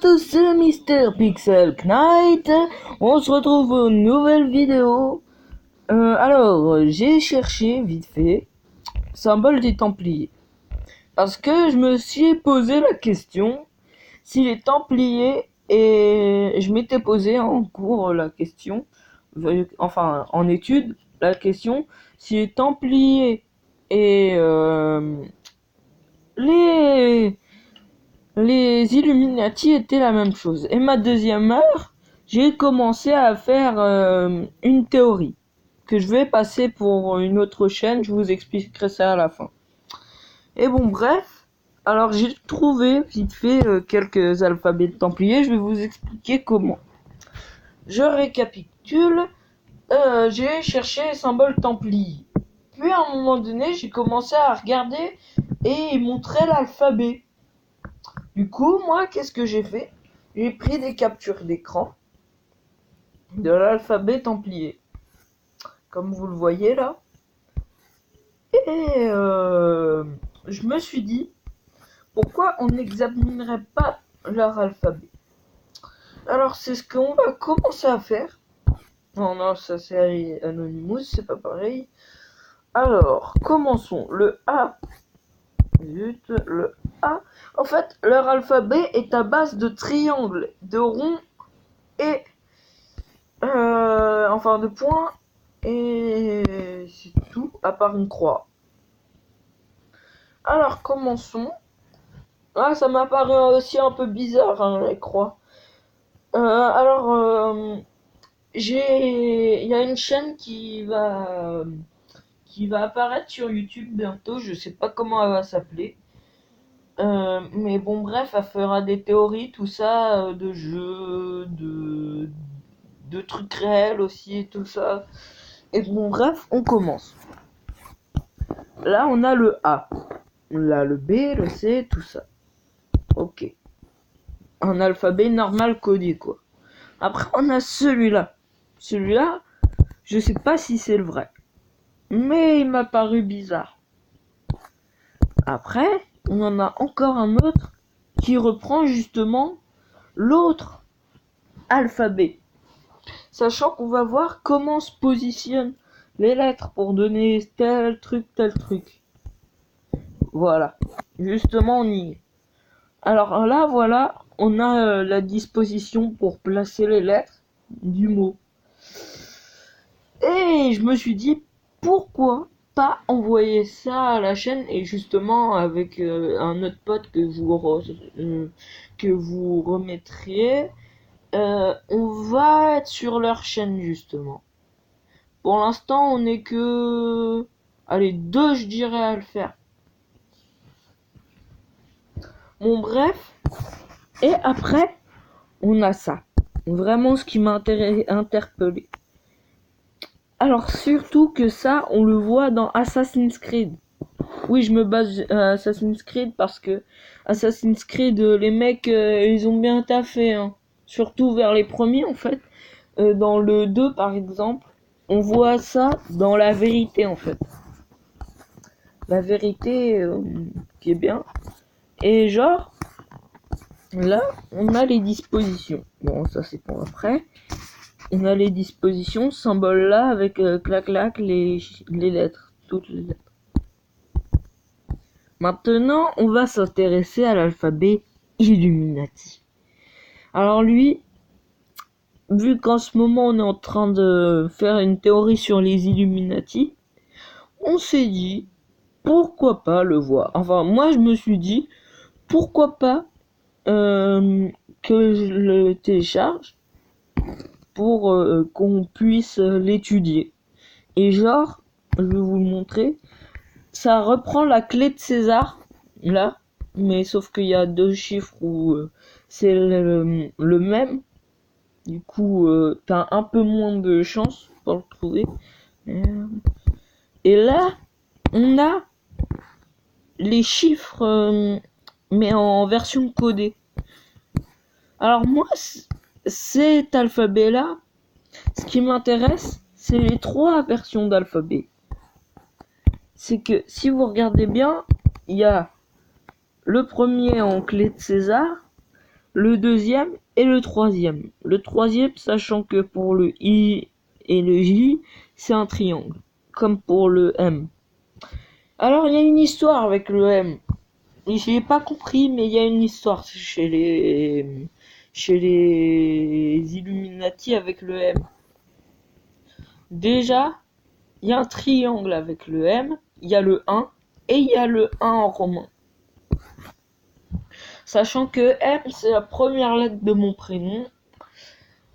Tous, c'est Mister Pixel Knight. On se retrouve pour une nouvelle vidéo. Alors, j'ai cherché vite fait symbole des Templiers parce que je me suis posé la question si les Templiers, et je m'étais posé en cours la question, enfin en étude la question si les Templiers et les Illuminati étaient la même chose. Et ma deuxième heure, j'ai commencé à faire une théorie que je vais passer pour une autre chaîne. Je vous expliquerai ça à la fin. Et bon, bref. Alors j'ai trouvé vite fait quelques alphabets de Templiers. Je vais vous expliquer comment. Je récapitule. J'ai cherché les symboles Templiers. Puis à un moment donné, j'ai commencé à regarder et il montrait l'alphabet. Du coup, moi, qu'est-ce que j'ai fait? J'ai pris des captures d'écran de l'alphabet templier, comme vous le voyez là. Et je me suis dit, pourquoi on n'examinerait pas leur alphabet? Alors, c'est ce qu'on va commencer à faire. Non, ça c'est Anonymous, c'est pas pareil. Alors, commençons. Le A. Zut, le A. En fait, leur alphabet est à base de triangles, de ronds et enfin de points, et c'est tout à part une croix. Alors commençons. Ah, ça m'apparaît aussi un peu bizarre, hein, les croix. Il y a une chaîne qui va apparaître sur YouTube bientôt. Je sais pas comment elle va s'appeler. Mais bon, bref, elle fera des théories, tout ça, de jeux, de trucs réels aussi, et tout ça. Et bon, bref, on commence. Là, on a le A. On a le B, le C, tout ça. Ok. Un alphabet normal codé, quoi. Après, on a celui-là. Celui-là, je sais pas si c'est le vrai. Mais il m'a paru bizarre. Après, on en a encore un autre qui reprend justement l'autre alphabet. Sachant qu'on va voir comment se positionnent les lettres pour donner tel truc, tel truc. Voilà. Justement, on y est. Alors là, voilà, on a la disposition pour placer les lettres du mot. Et je me suis dit, pourquoi pas envoyer ça à la chaîne, et justement avec un autre pote que vous remettriez, on va être sur leur chaîne justement. Pour l'instant, on n'est que... Allez, deux, je dirais, à le faire. Bon, bref. Et après, on a ça. Vraiment, ce qui m'a interpellé. Alors, surtout que ça, on le voit dans Assassin's Creed. Oui, je me base à Assassin's Creed parce que Assassin's Creed, les mecs, ils ont bien taffé, hein. Surtout vers les premiers, en fait. Dans le 2, par exemple, on voit ça dans la vérité, en fait. La vérité qui est bien. Et genre, là, on a les dispositions. Bon, ça c'est pour après. On a les dispositions, ce symbole là avec clac-clac, les lettres, toutes les lettres. Maintenant, on va s'intéresser à l'alphabet Illuminati. Alors lui, vu qu'en ce moment on est en train de faire une théorie sur les Illuminati, on s'est dit, pourquoi pas le voir. Enfin, moi je me suis dit, pourquoi pas que je le télécharge pour qu'on puisse l'étudier. Et genre, je vais vous le montrer, ça reprend la clé de César, là, mais sauf qu'il y a deux chiffres où c'est le même. Du coup, t'as un peu moins de chance pour le trouver. Et là, on a les chiffres, mais en version codée. Alors moi, cet alphabet-là, ce qui m'intéresse, c'est les trois versions d'alphabet. C'est que si vous regardez bien, il y a le premier en clé de César, le deuxième et le troisième. Le troisième, sachant que pour le I et le J, c'est un triangle, comme pour le M. Alors, il y a une histoire avec le M. Je n'ai pas compris, mais il y a une histoire chez les Illuminati avec le M. Déjà, il y a un triangle avec le M, il y a le 1 et il y a le 1 en romain. Sachant que M, c'est la première lettre de mon prénom,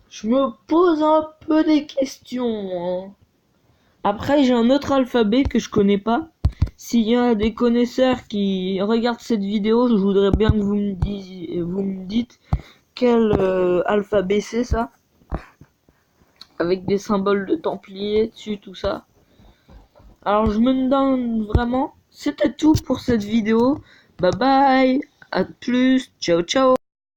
je me pose un peu des questions, hein. Après, j'ai un autre alphabet que je connais pas. S'il y a des connaisseurs qui regardent cette vidéo, je voudrais bien que vous me dites quel alphabet c'est ça, avec des symboles de Templier dessus, tout ça. Alors je me demande vraiment, c'était tout pour cette vidéo. Bye bye, à plus, ciao ciao.